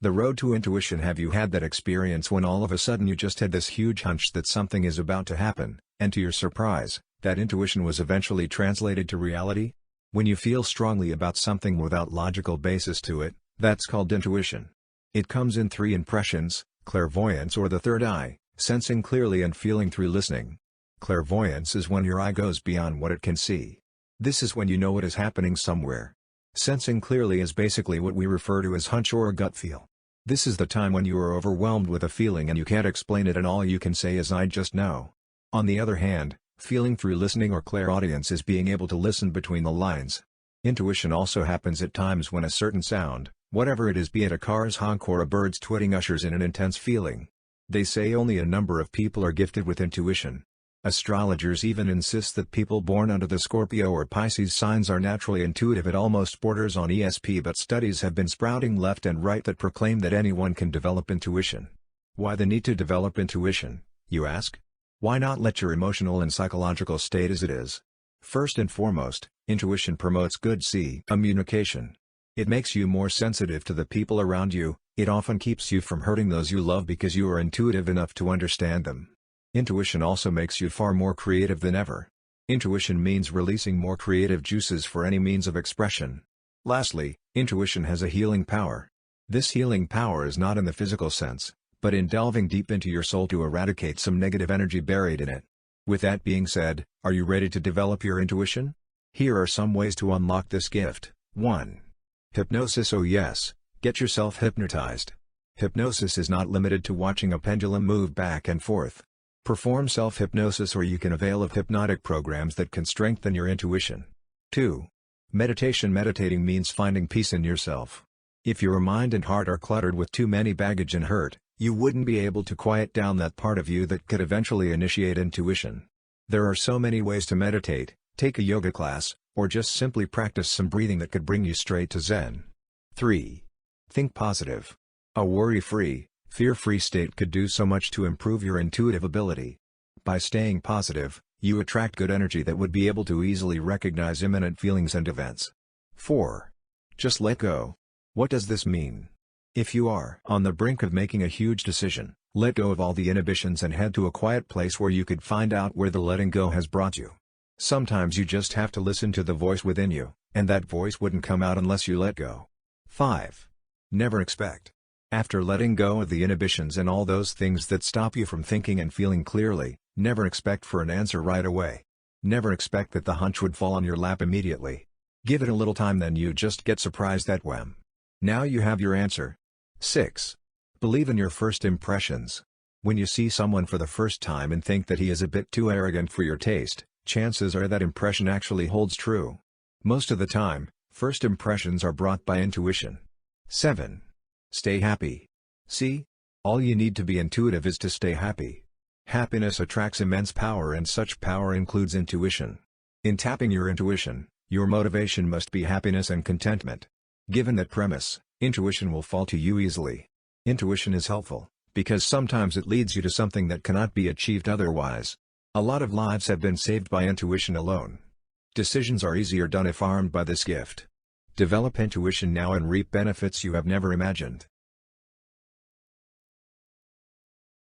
The road to intuition. Have you had that experience when all of a sudden you just had this huge hunch that something is about to happen, and to your surprise, that intuition was eventually translated to reality? When you feel strongly about something without logical basis to it, that's called intuition. It comes in three impressions: clairvoyance or the third eye, sensing clearly and feeling through listening. Clairvoyance is when your eye goes beyond what it can see. This is when you know what is happening somewhere. Sensing clearly is basically what we refer to as hunch or a gut feel. This is the time when you are overwhelmed with a feeling and you can't explain it and all you can say is "I just know." On the other hand, feeling through listening or clairaudience is being able to listen between the lines. Intuition also happens at times when a certain sound, whatever it is, be it a car's honk or a bird's twitting, ushers in an intense feeling. They say only a number of people are gifted with intuition. Astrologers even insist that people born under the Scorpio or Pisces signs are naturally intuitive. It almost borders on ESP, but studies have been sprouting left and right that proclaim that anyone can develop intuition. Why the need to develop intuition, you ask? Why not let your emotional and psychological state as it is? First and foremost, intuition promotes good communication. It makes you more sensitive to the people around you. It often keeps you from hurting those you love because you are intuitive enough to understand them. Intuition also makes you far more creative than ever. Intuition means releasing more creative juices for any means of expression. Lastly, intuition has a healing power. This healing power is not in the physical sense, but in delving deep into your soul to eradicate some negative energy buried in it. With that being said, are you ready to develop your intuition? Here are some ways to unlock this gift. 1. Hypnosis. Oh yes, get yourself hypnotized. Hypnosis is not limited to watching a pendulum move back and forth. Perform self-hypnosis, or you can avail of hypnotic programs that can strengthen your intuition. 2. Meditation. Meditating means finding peace in yourself. If your mind and heart are cluttered with too many baggage and hurt, you wouldn't be able to quiet down that part of you that could eventually initiate intuition. There are so many ways to meditate. Take a yoga class, or just simply practice some breathing that could bring you straight to Zen. 3. Think positive. A worry-free, fear-free state could do so much to improve your intuitive ability. By staying positive, you attract good energy that would be able to easily recognize imminent feelings and events. 4. Just let go. What does this mean? If you are on the brink of making a huge decision, let go of all the inhibitions and head to a quiet place where you could find out where the letting go has brought you. Sometimes you just have to listen to the voice within you, and that voice wouldn't come out unless you let go. 5. Never expect. After letting go of the inhibitions and all those things that stop you from thinking and feeling clearly, never expect for an answer right away. Never expect that the hunch would fall on your lap immediately. Give it a little time, then you just get surprised that wham! Now you have your answer. 6. Believe in your first impressions. When you see someone for the first time and think that he is a bit too arrogant for your taste, chances are that impression actually holds true. Most of the time, first impressions are brought by intuition. 7. Stay happy. See? All you need to be intuitive is to stay happy. Happiness attracts immense power, and such power includes intuition. In tapping your intuition, your motivation must be happiness and contentment. Given that premise, intuition will fall to you easily. Intuition is helpful, because sometimes it leads you to something that cannot be achieved otherwise. A lot of lives have been saved by intuition alone. Decisions are easier done if armed by this gift. Develop intuition now and reap benefits you have never imagined.